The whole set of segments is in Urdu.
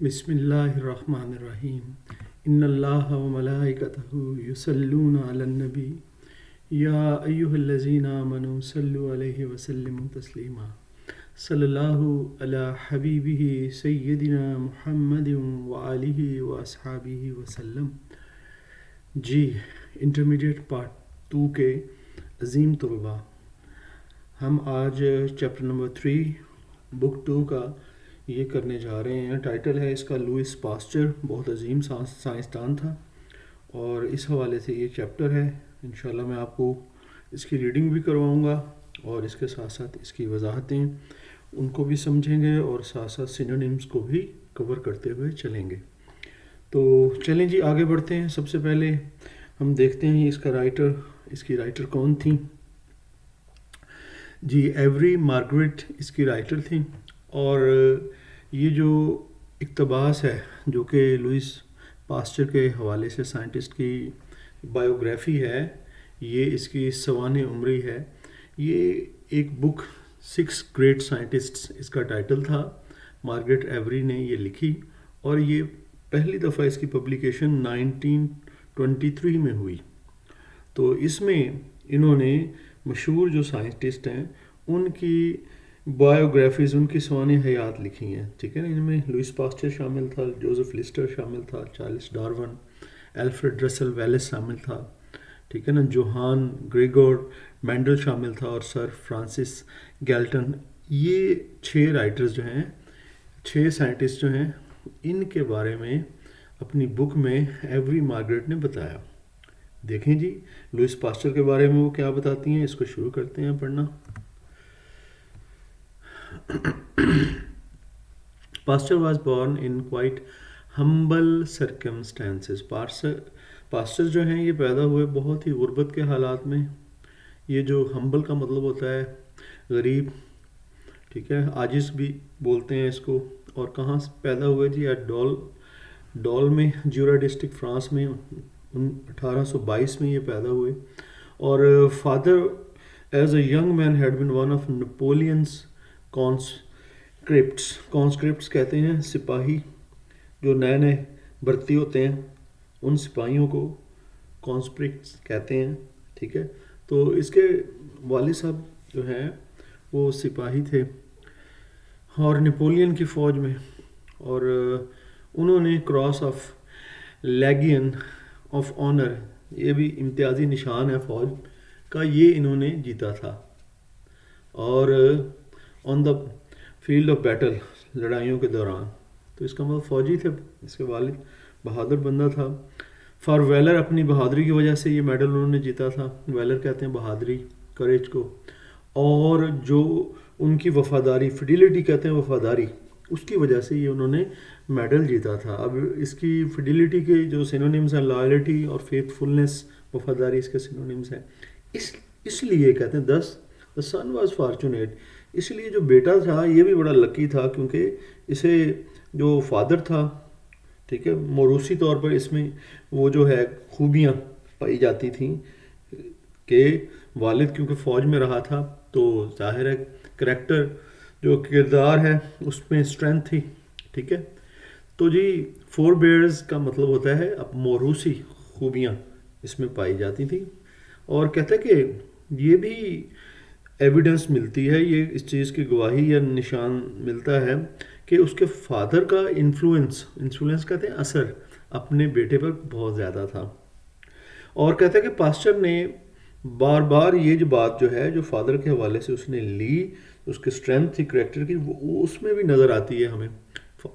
بسم اللہ الرحمن الرحیم ان اللہ و ملائکتہ یصلون علی النبی یا ایہا الذین آمنوا صلوا علیہ وسلموا تسلیما صلی اللہ علی حبیبہ سیدنا محمد وآلہ واصحابہ وسلم۔ جی انٹرمیڈیٹ پارٹ 2 کے عظیم طلباء، ہم آج چیپٹر نمبر 3 بک 2 کا یہ کرنے جا رہے ہیں۔ ٹائٹل ہے اس کا لوئس پاسچر، بہت عظیم سائنسدان تھا، اور اس حوالے سے یہ چیپٹر ہے۔ انشاءاللہ میں آپ کو اس کی ریڈنگ بھی کرواؤں گا، اور اس کے ساتھ ساتھ اس کی وضاحتیں ان کو بھی سمجھیں گے، اور ساتھ ساتھ سینونیمز کو بھی کور کرتے ہوئے چلیں گے۔ تو چلیں جی آگے بڑھتے ہیں۔ سب سے پہلے ہم دیکھتے ہیں اس کی رائٹر کون تھیں۔ جی ایوری مارگریٹ اس کی رائٹر تھیں، اور یہ جو اقتباس ہے جو کہ لوئس پاسچر کے حوالے سے سائنٹسٹ کی بائیوگرافی ہے، یہ اس کی سوانح عمری ہے۔ یہ ایک بک 6 گریٹ سائنٹسٹس اس کا ٹائٹل تھا۔ مارگریٹ ایوری نے یہ لکھی، اور یہ پہلی دفعہ اس کی پبلیکیشن 1923 میں ہوئی۔ تو اس میں انہوں نے مشہور جو سائنٹسٹ ہیں ان کی بائیوگرافیز، ان کی سوانح حیات لکھی ہیں، ٹھیک ہے نا۔ ان میں لوئس پاسچر شامل تھا، جوزف لسٹر شامل تھا، چارلس ڈارون، الفریڈ رسل ویلس شامل تھا، ٹھیک ہے نا، جوہان گریگور مینڈل شامل تھا، اور سر فرانسس گیلٹن۔ یہ 6 رائٹرز جو ہیں، 6 سائنٹسٹ جو ہیں، ان کے بارے میں اپنی بک میں ایوری مارگریٹ نے بتایا۔ دیکھیں جی لوئس پاسچر کے بارے میں وہ کیا بتاتی ہیں، اس کو شروع کرتے ہیں پڑھنا۔ Pasteur was born in quite humble circumstances. Pasteur جو ہیں یہ پیدا ہوئے بہت ہی غربت کے حالات میں۔ یہ جو ہمبل کا مطلب ہوتا ہے غریب، ٹھیک ہے، عاجز بھی بولتے ہیں اس کو۔ اور کہاں پیدا ہوئے جی؟ ایٹ ڈول میں، جیورا ڈسٹرکٹ فرانس میں 1822 میں یہ پیدا ہوئے۔ اور father as a young man had been one of Napoleon's conscripts کہتے ہیں سپاہی، جو نئے نئے بھرتی ہوتے ہیں ان سپاہیوں کو کانسکرپٹس کہتے ہیں، ٹھیک ہے۔ تو اس کے والد صاحب جو ہیں وہ سپاہی تھے، اور نپولین کی فوج میں، اور انہوں نے کراس آف لیگین آف آنر، یہ بھی امتیازی نشان ہے فوج کا، یہ انہوں نے جیتا تھا۔ اور آن دا فیلڈ آف بیٹل، لڑائیوں کے دوران، تو اس کا مطلب فوجی تھے۔ اس کے والد بہادر بندہ تھا۔ فار ویلر، اپنی بہادری کی وجہ سے یہ میڈل انہوں نے جیتا تھا۔ ویلر کہتے ہیں بہادری، کریج کو۔ اور جو ان کی وفاداری، فیڈیلٹی کہتے ہیں وفاداری، اس کی وجہ سے یہ انہوں نے میڈل جیتا تھا۔ اب اس کی فیڈیلٹی کے جو سینونیمز ہیں، لائلٹی اور فیتھ فلنس، وفاداری اس کے سینونیمز ہیں۔ اس لیے کہتے ہیں دا سن واز فارچونیٹ، اس لیے جو بیٹا تھا یہ بھی بڑا لکی تھا، کیونکہ اسے جو فادر تھا، ٹھیک ہے، موروثی طور پر اس میں وہ جو ہے خوبیاں پائی جاتی تھیں کہ والد کیونکہ فوج میں رہا تھا، تو ظاہر ہے کریکٹر جو کردار ہے اس میں اسٹرینتھ تھی، ٹھیک ہے۔ تو جی فور بیئرز کا مطلب ہوتا ہے اب موروثی خوبیاں اس میں پائی جاتی تھیں۔ اور کہتے ہیں کہ یہ بھی ایویڈنس ملتی ہے، یہ اس چیز کی گواہی یا نشان ملتا ہے کہ اس کے فادر کا انفلوئنس کہتے ہیں اثر اپنے بیٹے پر بہت زیادہ تھا۔ اور کہتے ہیں کہ پاسچر نے بار بار یہ جو بات جو ہے جو فادر کے حوالے سے اس نے لی، اس کے اسٹرینتھ تھی کریکٹر کی، وہ اس میں بھی نظر آتی ہے ہمیں۔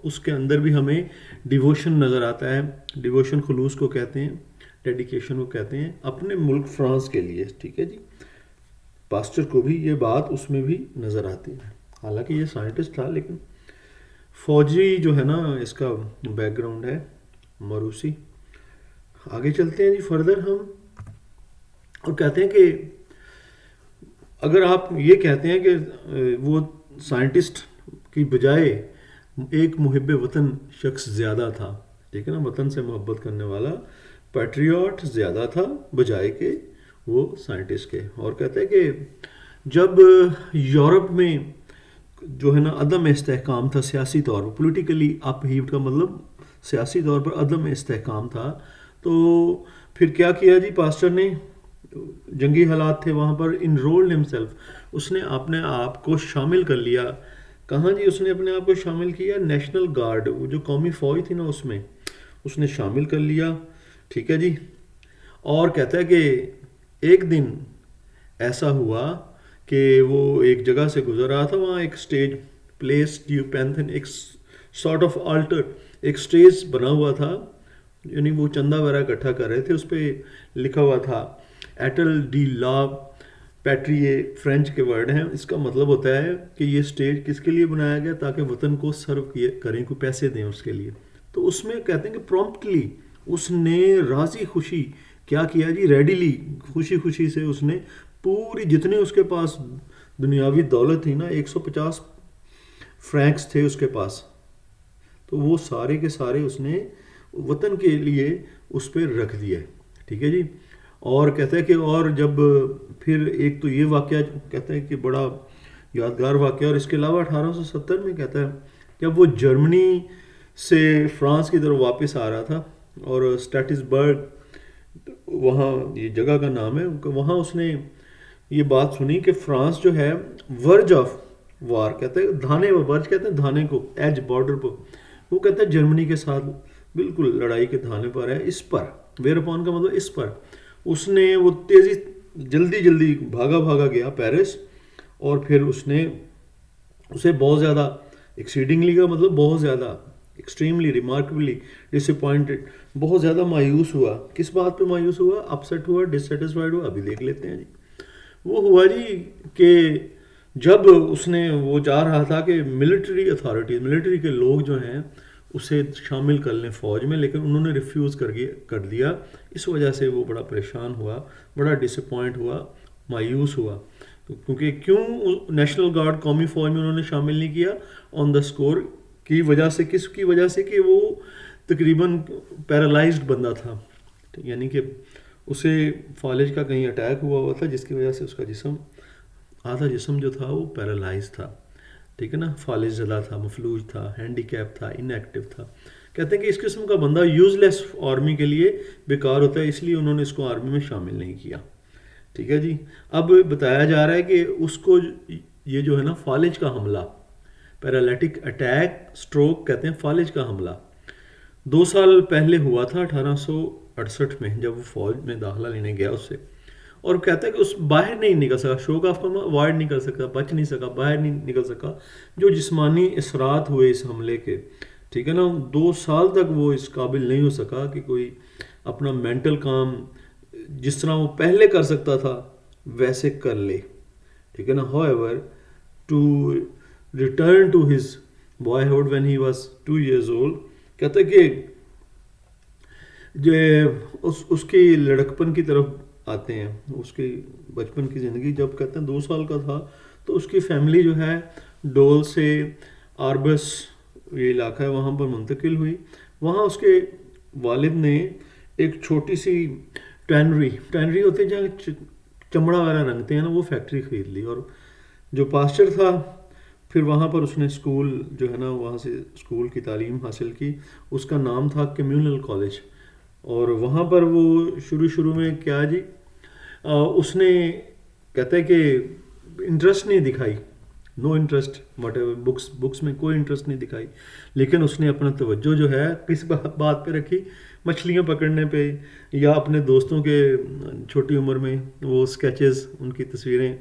اس کے اندر بھی ہمیں ڈیووشن نظر آتا ہے۔ ڈیووشن خلوص کو کہتے ہیں، ڈیڈیکیشن کو کہتے ہیں اپنے ملک فرانس کے لیے، ٹھیک ہے جی۔ پاسچر کو بھی یہ بات اس میں بھی نظر آتی ہے، حالانکہ یہ سائنٹسٹ تھا لیکن فوجی جو ہے نا اس کا بیک گراؤنڈ ہے موروثی۔ آگے چلتے ہیں جی فردر ہم، اور کہتے ہیں کہ اگر آپ یہ کہتے ہیں کہ وہ سائنٹسٹ کی بجائے ایک محب وطن شخص زیادہ تھا، ٹھیک ہے نا، وطن سے محبت کرنے والا پیٹریوٹ زیادہ تھا بجائے کہ وہ سائنٹسٹ کے۔ اور کہتے ہیں کہ جب یورپ میں جو ہے نا عدم استحکام تھا سیاسی طور پر، پولیٹیکلی اپ ہیوڈ کا مطلب سیاسی طور پر عدم استحکام تھا. تو پھر کیا کیا جی پاسٹر نے، جنگی حالات تھے وہاں پر، انرولڈ ہمسیلف، اس نے اپنے آپ کو شامل کر لیا. کہاں جی اس نے اپنے آپ کو شامل کیا؟ نیشنل گارڈ، وہ جو قومی فوج تھی نا اس میں اس نے شامل کر لیا. ٹھیک ہے جی. اور کہتا ہے کہ ایک دن ایسا ہوا کہ وہ ایک جگہ سے گزر رہا تھا، وہاں ایک اسٹیج پلیس ڈیو پینتھن، ایک سارٹ آف آلٹر، ایک اسٹیج بنا ہوا تھا، یعنی وہ چندہ وغیرہ اکٹھا کر رہے تھے. اس پہ لکھا ہوا تھا ایٹل ڈی لا پیٹریے، فرینچ کے ورڈ ہیں. اس کا مطلب ہوتا ہے کہ یہ اسٹیج کس کے لیے بنایا گیا؟ تاکہ وطن کو سرو کریں، کوئی پیسے دیں اس کے لیے. تو اس میں کہتے ہیں کہ پرومپٹلی اس نے راضی خوشی کیا کیا جی، ریڈیلی، خوشی خوشی سے اس نے پوری جتنے اس کے پاس دنیاوی دولت تھی نا، 150 فرینکس تھے اس کے پاس، تو وہ سارے کے سارے اس نے وطن کے لیے اس پہ رکھ دیا. ٹھیک ہے جی. اور کہتا ہے کہ اور جب پھر ایک تو یہ واقعہ کہتا ہے کہ بڑا یادگار واقعہ، اور اس کے علاوہ 1870 میں کہتا ہے جب وہ جرمنی سے فرانس کی طرف واپس آ رہا تھا، اور اسٹیٹسبرگ وہاں یہ جگہ کا نام ہے، وہاں اس نے یہ بات سنی کہ فرانس جو ہے ورج آف وار، کہتے ہیں دھانے، ورج کہتے ہیں دھانے کو، ایج بارڈر پر، وہ کہتے ہیں جرمنی کے ساتھ بالکل لڑائی کے دھانے پر ہے. اس پر ویئر اپون کا مطلب اس پر اس نے وہ تیزی جلدی بھاگا گیا پیرس، اور پھر اس نے اسے بہت زیادہ ایکسیڈنگلی کا مطلب بہت زیادہ، ایکسٹریملی، ریمارکیبلی ڈس اپوائنٹڈ، بہت زیادہ مایوس ہوا. کس بات پہ مایوس ہوا؟ اپسیٹ ہوا، ڈسسیٹسفائیڈ ہوا. ابھی دیکھ لیتے ہیں جی. وہ ہوا جی کہ جب اس نے وہ چاہ رہا تھا کہ ملٹری اتھارٹی، ملٹری کے لوگ جو ہیں اسے شامل کر لیں فوج میں، لیکن انہوں نے ریفیوز کر دیا. اس وجہ سے وہ بڑا پریشان ہوا، بڑا ڈس اپوائنٹ ہوا، مایوس ہوا. کیونکہ کیوں نیشنل گارڈ قومی فوج میں انہوں نے شامل نہیں کیا؟ آن دا اسکور کی وجہ سے. کس کی وجہ سے؟ کہ وہ تقریباً پیرالائزڈ بندہ تھا، یعنی کہ اسے فالج کا کہیں اٹیک ہوا تھا، جس کی وجہ سے اس کا جسم، آدھا جسم جو تھا وہ پیرالائز تھا. ٹھیک ہے نا، فالج زدہ تھا، مفلوج تھا، ہینڈی کیپ تھا، ان ایکٹیو تھا. کہتے ہیں کہ اس قسم کا بندہ یوز لیس آرمی کے لیے بیکار ہوتا ہے، اس لیے انہوں نے اس کو آرمی میں شامل نہیں کیا. ٹھیک ہے جی. اب بتایا جا رہا ہے کہ اس کو یہ جو ہے نا فالج کا حملہ، پیرالیٹک اٹیک، سٹروک کہتے ہیں فالج کا حملہ، 2 سال پہلے ہوا تھا 1868 میں، جب وہ فوج میں داخلہ لینے گیا اس سے. اور کہتا ہے کہ اس باہر نہیں نکل سکا، شوق آف کا اوائڈ نہیں کر سکا، بچ نہیں سکا، باہر نہیں نکل سکا. جو جسمانی اثرات ہوئے اس حملے کے، ٹھیک ہے نا، 2 سال تک وہ اس قابل نہیں ہو سکا کہ کوئی اپنا مینٹل کام جس طرح وہ پہلے کر سکتا تھا ویسے کر لے. ٹھیک ہے نا. However to return to his boyhood when he was 2 years old، کہتا ہے کہ جو اس کی لڑکپن کی طرف آتے ہیں، اس کی بچپن کی زندگی جب کہتے ہیں 2 سال کا تھا، تو اس کی فیملی جو ہے ڈول سے آربس، یہ علاقہ ہے، وہاں پر منتقل ہوئی. وہاں اس کے والد نے ایک چھوٹی سی ٹینری ہوتی ہے جہاں چمڑا وغیرہ رنگتے ہیں نا، وہ فیکٹری خرید لی. اور جو پاسچر تھا، پھر وہاں پر اس نے اسکول جو ہے نا، وہاں سے اسکول کی تعلیم حاصل کی. اس کا نام تھا کمیونل کالج. اور وہاں پر وہ شروع میں کیا جی، اس نے کہتا ہے کہ انٹرسٹ نہیں دکھائی، no interest what ever, books میں کوئی انٹرسٹ نہیں دکھائی. لیکن اس نے اپنا توجہ جو ہے کس بات پہ رکھی؟ مچھلیاں پکڑنے پہ، یا اپنے دوستوں کے چھوٹی عمر میں وہ اسکیچز، ان کی تصویریں،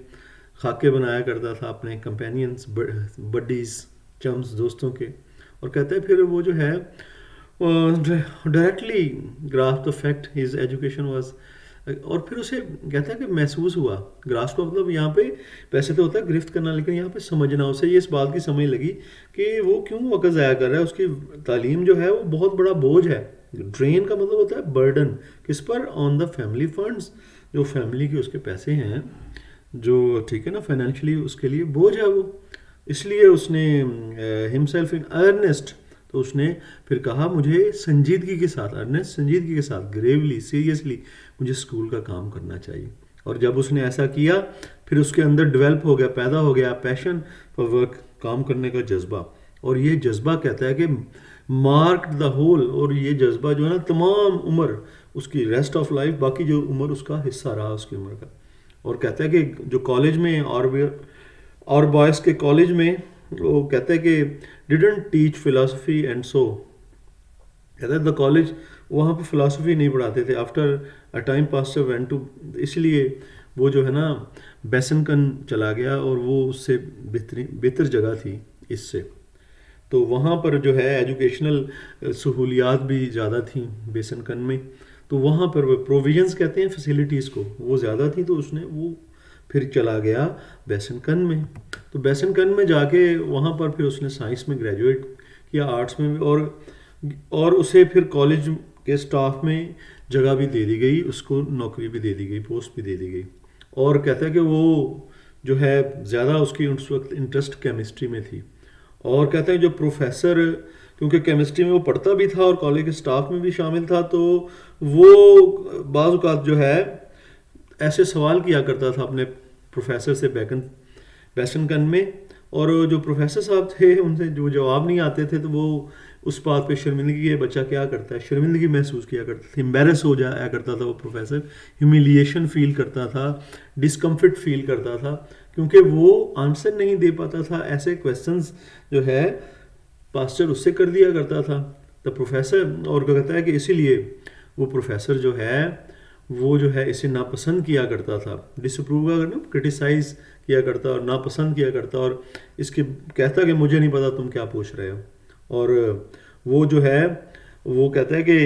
خاکے بنایا کرتا تھا اپنے کمپینینس، بڈیز، چمس، دوستوں کے. اور کہتا ہے پھر وہ جو ہے directly grasp the fact his education was, اور پھر اسے کہتا ہے کہ محسوس ہوا، گراسپ کا مطلب یہاں پہ پیسے تو ہوتا ہے گرفت کرنا، لیکن یہاں پہ سمجھنا. اسے یہ اس بات کی سمجھ لگی کہ وہ کیوں وقت ضائع کر رہا ہے، اس کی تعلیم جو ہے وہ بہت بڑا بوجھ ہے. ڈرین کا مطلب ہوتا ہے برڈن، کس پر؟ آن دا فیملی فنڈس، جو فیملی کے اس کے پیسے ہیں، جو ٹھیک ہے نا فائنینشلی اس کے لیے بوجھ ہے وہ. اس لیے اس نے ہمسیلف ان ارنسٹ، تو اس نے پھر کہا مجھے سنجیدگی کے ساتھ، ارنسٹ سنجیدگی کے ساتھ، گریولی، سیریسلی مجھے اسکول کا کام کرنا چاہیے. اور جب اس نے ایسا کیا، پھر اس کے اندر ڈیولپ ہو گیا، پیدا ہو گیا پیشن فار ورک، کام کرنے کا جذبہ، اور یہ جذبہ کہتا ہے کہ مارک دا ہول، اور یہ جذبہ جو ہے نا تمام عمر اس کی ریسٹ آف لائف، باقی جو عمر اس کا حصہ رہا اس کی عمر کا. اور کہتا ہے کہ جو کالج میں اور بوائز کے کالج میں وہ کہتا ہے کہ didn't teach philosophy and so, کہتا ہے دا کالج وہاں پہ فلاسفی نہیں پڑھاتے تھے. After a time Pasteur went to, اس لیے وہ جو ہے نا بیسنکن چلا گیا، اور وہ اس سے بہتر جگہ تھی اس سے. تو وہاں پر جو ہے ایجوکیشنل سہولیات بھی زیادہ تھیں بیسنکن میں، تو وہاں پر وہ پروویژنس کہتے ہیں فیسیلیٹیز کو، وہ زیادہ تھیں، تو اس نے وہ پھر چلا گیا بیسنکن میں. تو بیسنکن میں جا کے وہاں پر پھر اس نے سائنس میں گریجویٹ کیا، آرٹس میں، اور اسے پھر کالج کے سٹاف میں جگہ بھی دے دی گئی، اس کو نوکری بھی دے دی گئی، پوسٹ بھی دے دی گئی. اور کہتا ہے کہ وہ جو ہے زیادہ اس کی اس وقت انٹرسٹ کیمسٹری میں تھی. اور کہتے ہیں جو پروفیسر، کیونکہ کیمسٹری میں وہ پڑھتا بھی تھا اور کالج کے سٹاف میں بھی شامل تھا، تو وہ بعض اوقات جو ہے ایسے سوال کیا کرتا تھا اپنے پروفیسر سے بیسنکن میں، اور جو پروفیسر صاحب تھے ان سے جو جواب نہیں آتے تھے، تو وہ اس بات پہ شرمندگی، یہ بچہ کیا کرتا ہے، شرمندگی محسوس کیا کرتا تھا، امبیرس ہو جایا کرتا تھا وہ پروفیسر، ہیومیلیشن فیل کرتا تھا، ڈسکمفرٹ فیل کرتا تھا، کیونکہ وہ آنسر نہیں دے پاتا تھا. ایسے کویسچنز جو ہے پاسٹر اس سے کر دیا کرتا تھا تو پروفیسر، اور کہتا ہے کہ اسی لیے وہ پروفیسر جو ہے وہ جو ہے اسے ناپسند کیا کرتا تھا، ڈس اپروو کرنا، کرٹیسائز کیا کرتا اور ناپسند کیا کرتا، اور اس کی کہتا کہ مجھے نہیں پتا تم کیا پوچھ رہے ہو. اور وہ جو ہے وہ کہتا ہے کہ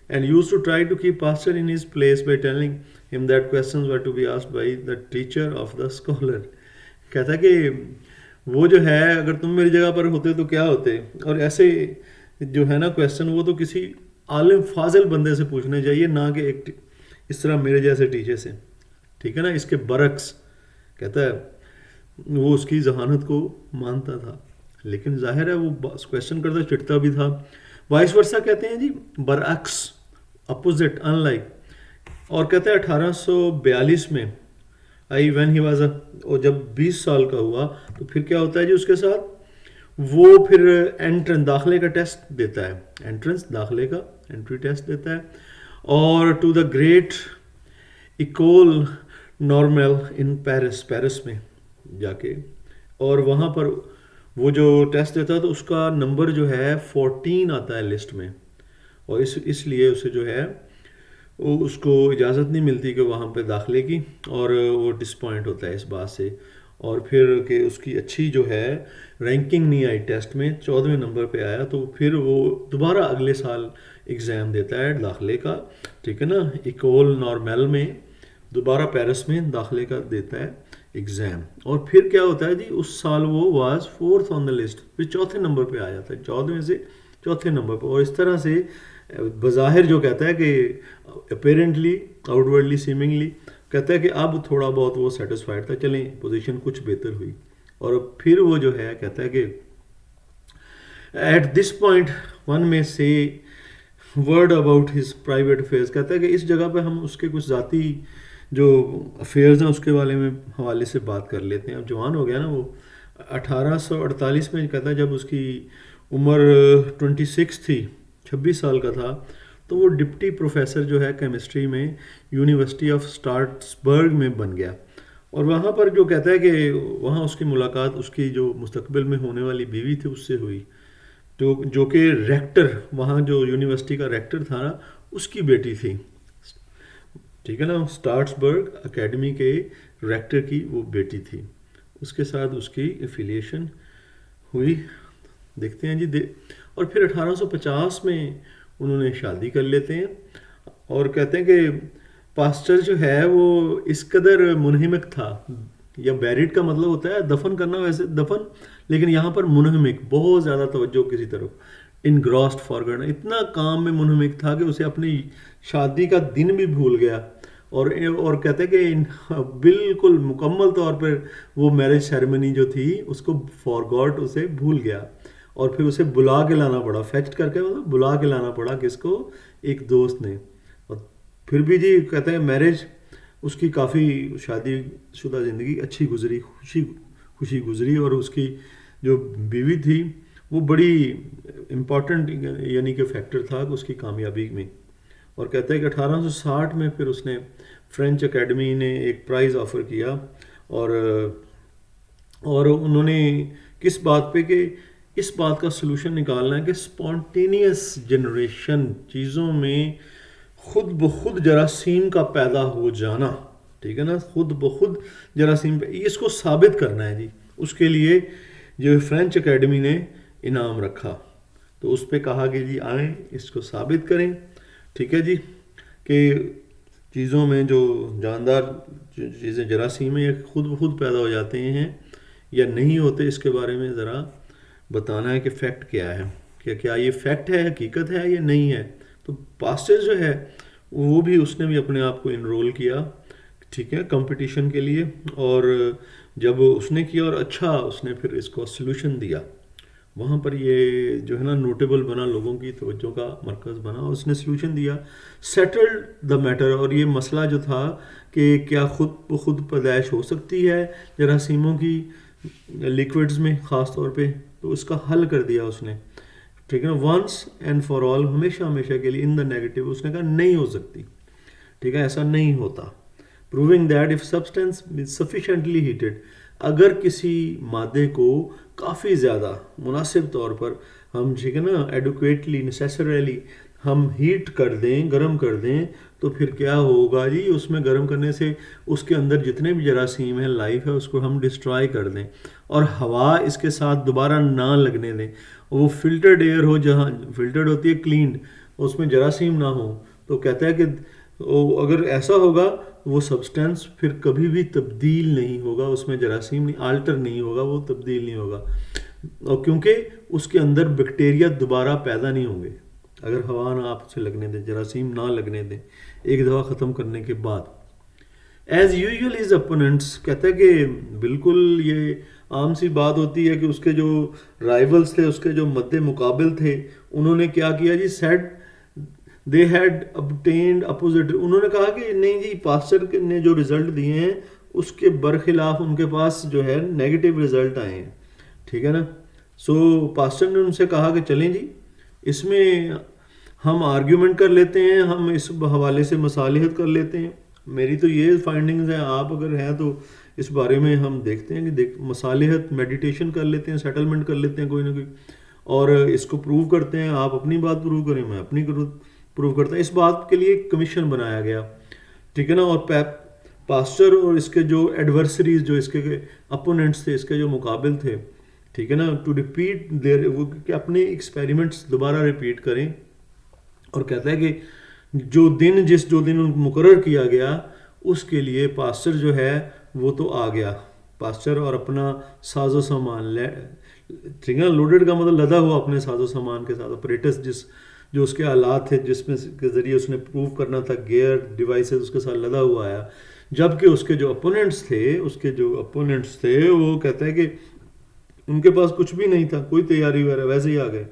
and used to try to keep Pasteur in his place by telling him that questions were to be asked by the teacher of the scholar. کہتا ہے کہ وہ جو ہے اگر تم میری جگہ پر ہوتے تو کیا ہوتے، اور ایسے جو ہے نا کویسچن وہ تو کسی عالم فاضل بندے سے پوچھنے چاہیے، نہ کہ ایک اس طرح میرے جیسے ٹیچر سے، ٹھیک ہے نا. اس کے برعکس کہتا ہے وہ اس کی ذہانت کو مانتا تھا، لیکن ظاہر ہے وہ کویسچن کرتا چٹتا بھی تھا. وائس ورثہ کہتے ہیں جی برعکس، اپوزٹ، ان لائک. اور کہتے ہیں 1842 میں آئی وین ہی واز اور جب 20 سال کا ہوا تو پھر کیا ہوتا ہے جی اس کے ساتھ، وہ پھر انٹرنس داخلے کا ٹیسٹ دیتا ہے، انٹرنس داخلے کا انٹری ٹیسٹ دیتا ہے، اور to the great Ecole Normale in Paris میں جا کے، اور وہاں پر وہ جو ٹیسٹ دیتا ہے تو اس کا نمبر جو ہے 14 آتا ہے لسٹ میں، اور اس لیے اسے جو ہے اس کو اجازت نہیں ملتی کہ وہاں پہ داخلے کی، اور وہ ڈسپوائنٹ ہوتا ہے اس بات سے. اور پھر کہ اس کی اچھی جو ہے رینکنگ نہیں آئی ٹیسٹ میں، 14ویں نمبر پہ آیا، تو پھر وہ دوبارہ اگلے سال ایگزام دیتا ہے داخلے کا، ٹھیک ہے نا، ایکول نارمل میں دوبارہ پیرس میں داخلے کا دیتا ہے ایگزام. اور پھر کیا ہوتا ہے جی اس سال وہ was 4th on the list, پھر چوتھے نمبر پہ آ جاتا ہے، 14ویں سے چوتھے نمبر پہ. اور اس طرح سے بظاہر جو کہتا ہے کہ اپیرنٹلی آؤٹ ورڈلی سیمنگلی کہتا ہے کہ اب تھوڑا بہت وہ سیٹسفائڈ تھا، چلیں پوزیشن کچھ بہتر ہوئی. اور پھر وہ جو ہے کہتا ہے کہ ایٹ دس پوائنٹ ون میں سے word about his private affairs. کہتا ہے کہ اس جگہ پہ ہم اس کے کچھ ذاتی جو افیئرز ہیں اس کے بارے میں حوالے سے بات کر لیتے ہیں. اب جوان ہو گیا نا وہ 1848 میں، کہتا ہے جب اس کی عمر 26 تھی، 26 سال کا تھا، تو وہ ڈپٹی پروفیسر جو ہے کیمسٹری میں یونیورسٹی آف اسٹارٹسبرگ میں بن گیا. اور وہاں پر جو کہتا ہے کہ وہاں اس کی ملاقات اس کی جو مستقبل میں ہونے والی بیوی تھی اس سے ہوئی، جو کہ ریکٹر، وہاں جو یونیورسٹی کا ریکٹر تھا نا اس کی بیٹی تھی، ٹھیک ہے نا، اسٹارٹسبرگ اکیڈمی کے ریکٹر کی وہ بیٹی تھی. اس کے ساتھ اس کی ایفیلیشن ہوئی، دیکھتے ہیں جی. اور پھر 1850 میں انہوں نے شادی کر لیتے ہیں. اور کہتے ہیں کہ پاسٹر جو ہے وہ اس قدر منہمک تھا، یا بیریڈ کا مطلب ہوتا ہے دفن کرنا، ویسے دفن، لیکن یہاں پر منہمک، بہت زیادہ توجہ کسی طرف، انگراسڈ فارگڈ، اتنا کام میں منہمک تھا کہ اسے اپنی شادی کا دن بھی بھول گیا. اور کہتے ہیں کہ بالکل مکمل طور پر وہ میرج سیریمنی جو تھی اس کو فارگاٹ، اسے بھول گیا. اور پھر اسے بلا کے لانا پڑا، فیچ کر کے مطلب بلا کے لانا پڑا کس کو، ایک دوست نے. اور پھر بھی جی کہتے ہیں میرج اس کی کافی شادی شدہ زندگی اچھی گزری، خوشی گزری، اور اس کی جو بیوی تھی وہ بڑی امپورٹنٹ یعنی کہ فیکٹر تھا اس کی کامیابی میں. اور کہتا ہے کہ 1860 میں پھر اس نے فرینچ اکیڈمی نے ایک پرائز آفر کیا اور انہوں نے کس بات پہ کہ اس بات کا سلوشن نکالنا ہے کہ اسپونٹینیس جنریشن، چیزوں میں خود بخود جراثیم کا پیدا ہو جانا، ٹھیک ہے نا، خود بخود جراثیم اس کو ثابت کرنا ہے جی. اس کے لیے جو فرینچ اکیڈمی نے انعام رکھا، تو اس پہ کہا کہ جی آئیں اس کو ثابت کریں، ٹھیک ہے جی، کہ چیزوں میں جو جاندار چیزیں جراثیم ہیں خود بخود پیدا ہو جاتے ہیں یا نہیں ہوتے، اس کے بارے میں ذرا بتانا ہے کہ فیکٹ کیا ہے، کہ کیا یہ فیکٹ ہے، حقیقت ہے یا نہیں ہے. تو پاسچر جو ہے وہ بھی اس نے بھی اپنے آپ کو انرول کیا، ٹھیک ہے، کمپٹیشن کے لیے. اور جب اس نے کیا اور اچھا اس نے پھر اس کو سلوشن دیا، وہاں پر یہ جو ہے نا نوٹیبل بنا، لوگوں کی توجہ کا مرکز بنا، اور اس نے سلوشن دیا، سیٹلڈ دا میٹر. اور یہ مسئلہ جو تھا کہ کیا خود بخود پیدائش ہو سکتی ہے جراثیموں کی لیکوڈز میں خاص طور پہ، تو اس کا حل کر دیا اس نے، ٹھیک ہے نا، ونس اینڈ فار آل، ہمیشہ ہمیشہ کے لیے، ان دا نیگیٹو. اس نے کہا نہیں ہو سکتی، ٹھیک ہے، ایسا نہیں ہوتا. Proving that if substance sufficiently heated, اگر کسی مادے کو کافی زیادہ مناسب طور پر ہم، ٹھیک ہے نا، ایڈوکویٹلی نیسیسریلی ہم ہیٹ کر دیں، گرم کر دیں، تو پھر کیا ہوگا جی، اس میں گرم کرنے سے اس کے اندر جتنے بھی جراثیم ہیں، لائف ہے، اس کو ہم ڈسٹرائے کر دیں، اور ہوا اس کے ساتھ دوبارہ نہ لگنے دیں. وہ فلٹرڈ ایئر ہو، جہاں فلٹرڈ ہوتی ہے کلینڈ، اس میں جراثیم نہ ہو. تو کہتا ہے کہ اگر ایسا ہوگا وہ سبسٹینس پھر کبھی بھی تبدیل نہیں ہوگا، اس میں جراثیم نہیں، آلٹر نہیں ہوگا، وہ تبدیل نہیں ہوگا، اور کیونکہ اس کے اندر بیکٹیریا دوبارہ پیدا نہیں ہوں گے اگر ہوا نہ آپ سے لگنے دیں، جراثیم نہ لگنے دیں ایک دفعہ ختم کرنے کے بعد. ایز یوزول ہز اپوننٹس، کہتا ہے کہ بالکل یہ عام سی بات ہوتی ہے کہ اس کے جو رائیولز تھے، اس کے جو مد مقابل تھے، انہوں نے کیا کیا جی، said they had obtained opposite. انہوں نے کہا کہ نہیں جی، پاسچر نے جو رزلٹ دیے ہیں اس کے برخلاف ان کے پاس جو ہے نیگیٹو رزلٹ آئے ہیں، ٹھیک ہے نا. سو پاسچر نے ان سے کہا کہ چلیں جی، اس میں ہم آرگیومنٹ کر لیتے ہیں، ہم اس حوالے سے مصالحت کر لیتے ہیں. میری تو یہ فائنڈنگز ہیں، آپ اگر ہیں تو اس بارے میں ہم دیکھتے ہیں کہ مصالحت، میڈیٹیشن کر لیتے ہیں، سیٹلمنٹ کر لیتے ہیں کوئی نہ کوئی، اور اس کو پروو کرتے ہیں. آپ اپنی بات پروو کریں، میں اپنی پروو کرتا ہے. اس بات کے لیے ایک کمیشن بنایا گیا، ٹھیک ہے نا. اور پاسچر اور اس کے جو ایڈورسریز، جو اس کے اپوننٹس تھے، اس کے جو مقابل تھے، ٹھیک ہے نا، ٹو ریپیٹ دیر، وہ کہ اپنے ایکسپیریمنٹس دوبارہ ریپیٹ کریں. اور کہتا ہے کہ جو دن مقرر کیا گیا اس کے لیے پاسچر جو ہے وہ تو آ گیا، پاسچر، اور اپنا ساز و سامان، ٹھیک ہے، لوڈڈ کا مطلب لدا ہوا اپنے ساز و سامان کے ساتھ، اپریٹس جو اس کے آلات تھے جس میں کے ذریعے اس نے پروو کرنا تھا، گیئر ڈیوائسز اس کے ساتھ لدا ہوا آیا. جبکہ اس کے جو اپوننٹس تھے وہ کہتا ہے کہ ان کے پاس کچھ بھی نہیں تھا، کوئی تیاری وغیرہ، ویسے ہی آ گئے.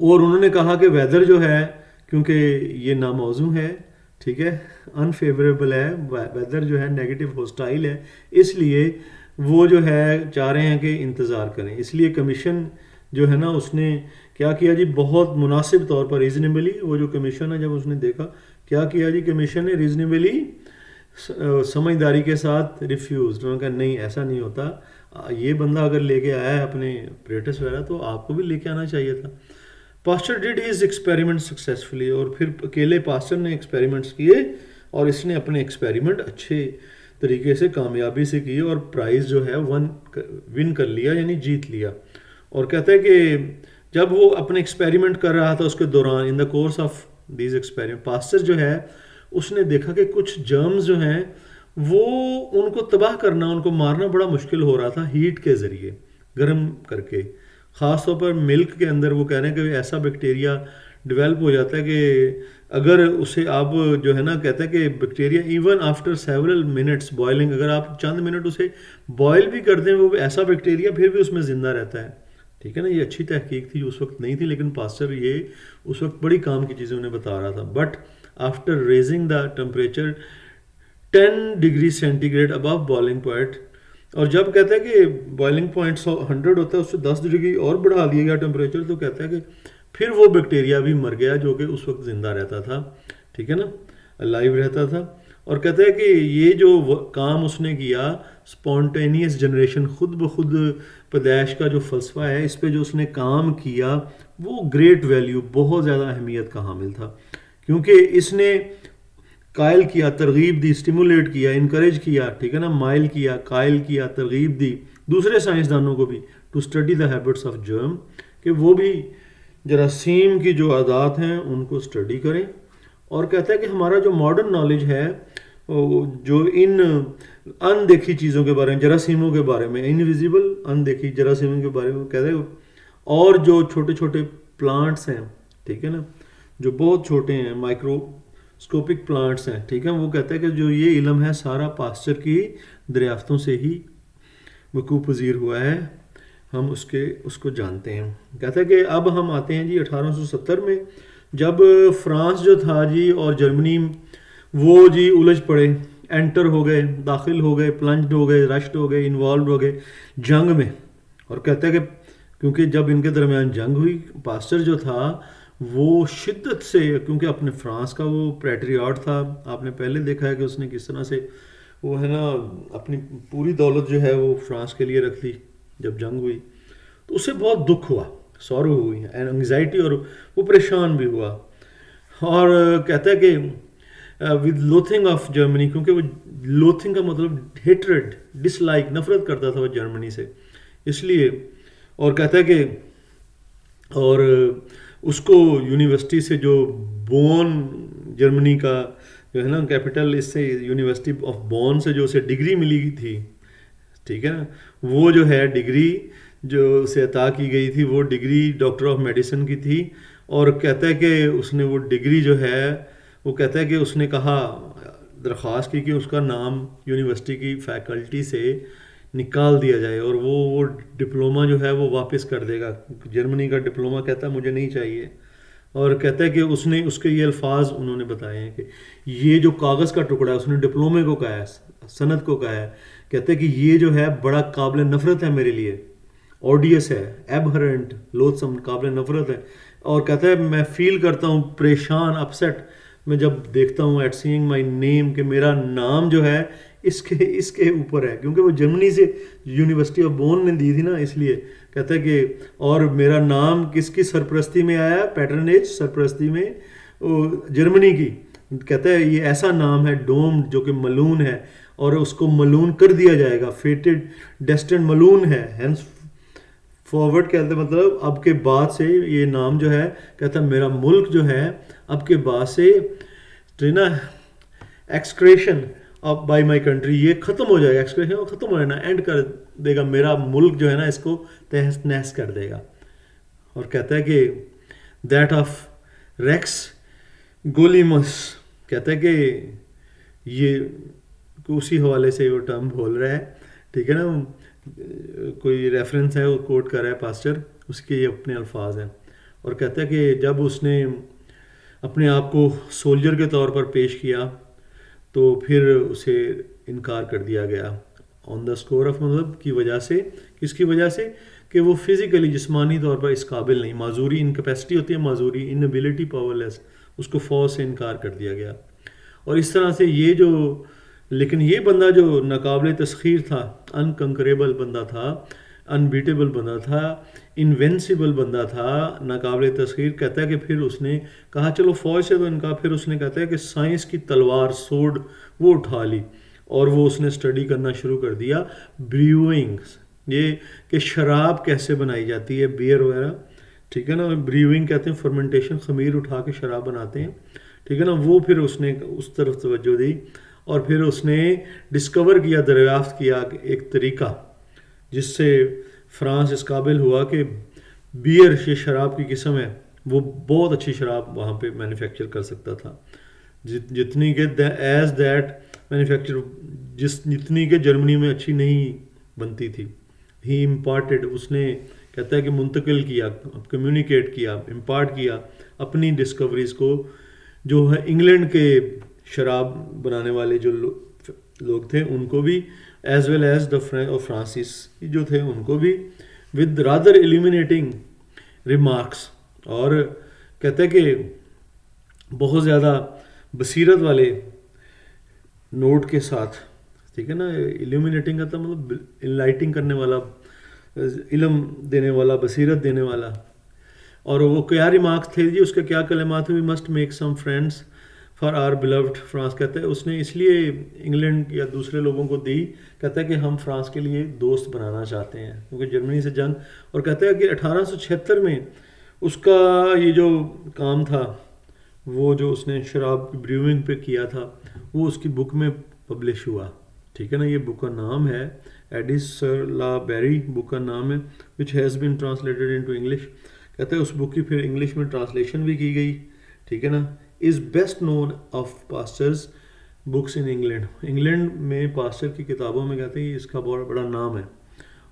اور انہوں نے کہا کہ ویدر جو ہے، کیونکہ یہ ناموزوں ہے، ٹھیک ہے، انفیوریبل ہے، ویدر جو ہے نیگیٹو ہوسٹائل ہے، اس لیے وہ جو ہے چاہ رہے ہیں کہ انتظار کریں. اس لیے کمیشن جو ہے نا اس نے کیا کیا جی، بہت مناسب طور پر ریزنیبلی، وہ جو کمیشن ہے جب اس نے دیکھا کیا کیا جی، کمیشن نے ریزنیبلی سمجھداری کے ساتھ ریفیوز. انہوں نے کہا نہیں، ایسا نہیں ہوتا، یہ بندہ اگر لے کے آیا ہے اپنے پریٹس وغیرہ تو آپ کو بھی لے کے آنا چاہیے تھا. Pasteur did his experiment successfully, اور پھر اکیلے پاسچر نے ایکسپیریمنٹس کیے اور اس نے اپنے ایکسپیریمنٹ اچھے طریقے سے کامیابی سے کیے اور پرائز جو ہے ون کر لیا، یعنی جیت لیا. اور کہتا ہے کہ جب وہ اپنے ایکسپیریمنٹ کر رہا تھا اس کے دوران، in the course of these experiment, Pasteur جو ہے اس نے دیکھا کہ کچھ جرمز جو ہیں وہ ان کو تباہ کرنا، ان کو مارنا بڑا مشکل ہو رہا تھا ہیٹ کے ذریعے، گرم کر کے. خاص طور پر ملک کے اندر وہ کہہ رہے ہیں کہ ایسا بیکٹیریا ڈیولپ ہو جاتا ہے کہ اگر اسے آپ جو ہے نا، کہتا ہے کہ bacteria even after several minutes boiling, اگر آپ چند منٹ اسے بوائل بھی کر دیں، وہ ایسا بیکٹیریا پھر بھی اس میں زندہ رہتا ہے. ٹھیک ہے نا، یہ اچھی تحقیق تھی، اس وقت نہیں تھی، لیکن پاسچر یہ اس وقت بڑی کام کی چیزیں انہیں بتا رہا تھا. But after raising the temperature 10 degree centigrade above boiling point, اور جب کہتا ہے کہ بوائلنگ پوائنٹ 100 ہوتا ہے اس سے 10 ڈگری اور بڑھا دیا گیا ٹیمپریچر، تو کہتا ہے کہ پھر وہ بیکٹیریا بھی مر گیا جو کہ اس وقت زندہ رہتا تھا، ٹھیک ہے نا، لائیو رہتا تھا. اور کہتا ہے کہ یہ جو کام اس نے کیا اسپونٹینیس جنریشن، خود بخود پیدائش کا جو فلسفہ ہے اس پہ جو اس نے کام کیا وہ گریٹ ویلیو، بہت زیادہ اہمیت کا حامل تھا، کیونکہ اس نے قائل کیا، ترغیب دی، اسٹیمولیٹ کیا، انکریج کیا، ٹھیک ہے نا، مائل کیا، قائل کیا، ترغیب دی دوسرے سائنسدانوں کو بھی to study the habits of germ, کہ وہ بھی جراثیم کی جو عادات ہیں ان کو اسٹڈی کریں. اور کہتا ہے کہ ہمارا جو ماڈرن نالج ہے جو ان اندیکھی چیزوں کے بارے میں، جراثیموں کے بارے میں، انویزیبل اندیکھی جراثیموں کے بارے میں کہتا ہے، اور جو چھوٹے چھوٹے پلانٹس ہیں، ٹھیک ہے نا، جو بہت چھوٹے ہیں، مائکروسکوپک پلانٹس ہیں، ٹھیک ہے، وہ کہتا ہے کہ جو یہ علم ہے سارا پاسچر کی دریافتوں سے ہی وقوع پذیر ہوا ہے، ہم اس کو جانتے ہیں. کہتا ہے کہ اب ہم آتے ہیں جی 1870 میں، جب فرانس جو تھا جی اور جرمنی وہ جی الجھ پڑے، انٹر ہو گئے، داخل ہو گئے، پلنجڈ ہو گئے، رشڈ ہو گئے، انوالوڈ ہو گئے جنگ میں. اور کہتا ہے کہ کیونکہ جب ان کے درمیان جنگ ہوئی، پاسچر جو تھا وہ شدت سے، کیونکہ اپنے فرانس کا وہ پیٹریاٹ تھا، آپ نے پہلے دیکھا ہے کہ اس نے کس طرح سے وہ ہے نا اپنی پوری دولت جو ہے وہ فرانس کے لیے رکھ دی جب جنگ ہوئی، تو اسے بہت دکھ ہوا، سورو ہوئی، انگزائٹی، اور وہ پریشان بھی ہوا. اور کہتا ہے کہ ود لوتھنگ آف جرمنی، کیونکہ وہ لوتھنگ کا مطلب ہیٹریڈ، ڈس لائک، نفرت کرتا تھا وہ جرمنی سے، اس لیے. اور کہتا ہے کہ اور اس کو یونیورسٹی سے جو بون، جرمنی کا جو ہے نا کیپٹل، اس سے یونیورسٹی آف بون سے جو اسے ڈگری ملی تھی، ٹھیک ہے نا، وہ جو ہے ڈگری جو اسے عطا کی گئی تھی وہ ڈگری ڈاکٹر آف میڈیسن کی تھی. اور کہتا ہے کہ اس نے وہ ڈگری جو ہے وہ کہتا ہے کہ اس نے کہا، درخواست کی کہ اس کا نام یونیورسٹی کی فیکلٹی سے نکال دیا جائے، اور وہ ڈپلومہ جو ہے وہ واپس کر دے گا. جرمنی کا ڈپلومہ کہتا ہے مجھے نہیں چاہیے. اور کہتا ہے کہ اس کے یہ الفاظ انہوں نے بتائے ہیں کہ یہ جو کاغذ کا ٹکڑا ہے، اس نے ڈپلومے کو کہا ہے، سند کو کہا ہے، کہتا ہے کہ یہ جو ہے بڑا قابل نفرت ہے میرے لیے، اوڈیس ہے، ایبہرنٹ، لوتھسم، قابل نفرت ہے. اور کہتا ہے میں فیل کرتا ہوں پریشان، اپسیٹ، میں جب دیکھتا ہوں ایٹ سینگ مائی نیم، کہ میرا نام جو ہے اس کے اوپر ہے، کیونکہ وہ جرمنی سے یونیورسٹی آف بون نے دی تھی نا، اس لیے کہتا ہے کہ اور میرا نام کس کی سرپرستی میں آیا، پیٹرنیج، سرپرستی میں جرمنی کی. کہتا ہے یہ ایسا نام ہے ڈوم جو کہ ملون ہے، اور اس کو ملون کر دیا جائے گا، فیٹڈ ڈیسٹنڈ ملون ہے، ہینس فارورڈ، کہتے ہیں مطلب اب کے بعد سے یہ نام جو ہے، کہتا ہے میرا ملک جو ہے اب کے بعد سے نا excretion of by my country, یہ ختم ہو جائے گا، ایکسکریشن ختم ہو جائے نا، اینڈ کر دے گا، میرا ملک جو ہے نا اس کو تہس نہس کر دے گا. اور کہتا ہے کہ دیٹ آف ریکس گولیمس، کہتا ہے کہ یہ اسی حوالے سے وہ ٹرم بول رہا ہے، ٹھیک ہے نا، کوئی ریفرنس ہے وہ کوٹ کر رہا ہے پاسچر، اس کے یہ اپنے الفاظ ہیں. اور کہتا ہے کہ جب اس نے اپنے آپ کو سولجر کے طور پر پیش کیا تو پھر اسے انکار کر دیا گیا آن دا اسکور آف، مطلب کی وجہ سے، کس کی وجہ سے، کہ وہ فزیکلی، جسمانی طور پر اس قابل نہیں، معذوری، انکیپیسٹی ہوتی ہے معذوری، انیبلٹی، پاور لیس، اس کو فوج سے انکار کر دیا گیا. اور اس طرح سے یہ جو، لیکن یہ بندہ جو ناقابل تسخیر تھا، انکنکریبل بندہ تھا، انبیٹیبل بندہ تھا، انوینسیبل بندہ تھا، ناقابل تسخیر، کہتا ہے کہ پھر اس نے کہا چلو فوج سے تو ان کا، پھر اس نے کہتا ہے کہ سائنس کی تلوار، سوڈ، وہ اٹھا لی، اور وہ اس نے اسٹڈی کرنا شروع کر دیا بریوئنگ، یہ کہ شراب کیسے بنائی جاتی ہے، بیئر وغیرہ، ٹھیک ہے نا، بریوئنگ کہتے ہیں فرمنٹیشن، خمیر اٹھا کے شراب بناتے ہیں، ٹھیک ہے نا، وہ پھر اس نے اس طرف توجہ دی. اور پھر اس نے ڈسکور کیا، دریافت کیا کہ ایک طریقہ جس سے فرانس اس قابل ہوا کہ بیئر، یہ شراب کی قسم ہے، وہ بہت اچھی شراب وہاں پہ مینوفیکچر کر سکتا تھا، جتنی کہ ایز دیٹ مینوفیکچر، جتنی کہ جرمنی میں اچھی نہیں بنتی تھی. ہی امپارٹیڈ، اس نے کہتا ہے کہ منتقل کیا، کمیونیکیٹ کیا، امپارٹ کیا اپنی ڈسکوریز کو، جو ہے انگلینڈ کے شراب بنانے والے جو لوگ تھے ان کو بھی as well as the Francis جو تھے ان کو بھی ود رادر ایلیمینیٹنگ ریمارکس، اور کہتے ہیں کہ بہت زیادہ بصیرت والے نوٹ کے ساتھ، ٹھیک ہے نا، ایلیمینیٹنگ کا مطلب انلائٹنگ کرنے والا، علم دینے والا، بصیرت دینے والا. اور وہ کیا ریمارکس تھے جی، اس کے کیا کلمات ہیں؟ We must make some friends for our beloved France. کہتا ہے اس نے اس لیے انگلینڈ یا دوسرے لوگوں کو دی، کہتا ہے کہ ہم فرانس کے لیے دوست بنانا چاہتے ہیں کیونکہ جرمنی سے جنگ. اور کہتا ہے کہ 1876 میں اس کا یہ جو کام تھا، وہ جو اس نے شراب کی بریوئنگ پہ کیا تھا، وہ اس کی بک میں پبلش ہوا. ٹھیک ہے نا، یہ بک کا نام ہے ایڈیس سر لا بیری، بک کا نام ہے which has been translated into English. کہتے ہیں اس بک کی پھر انگلش میں ٹرانسلیشن بھی کی گئی. ٹھیک ہے نا، is best known of Pasteur's books in England. England میں پاسٹر کی کتابوں میں کہتے ہیں اس کا بہت بڑا نام ہے.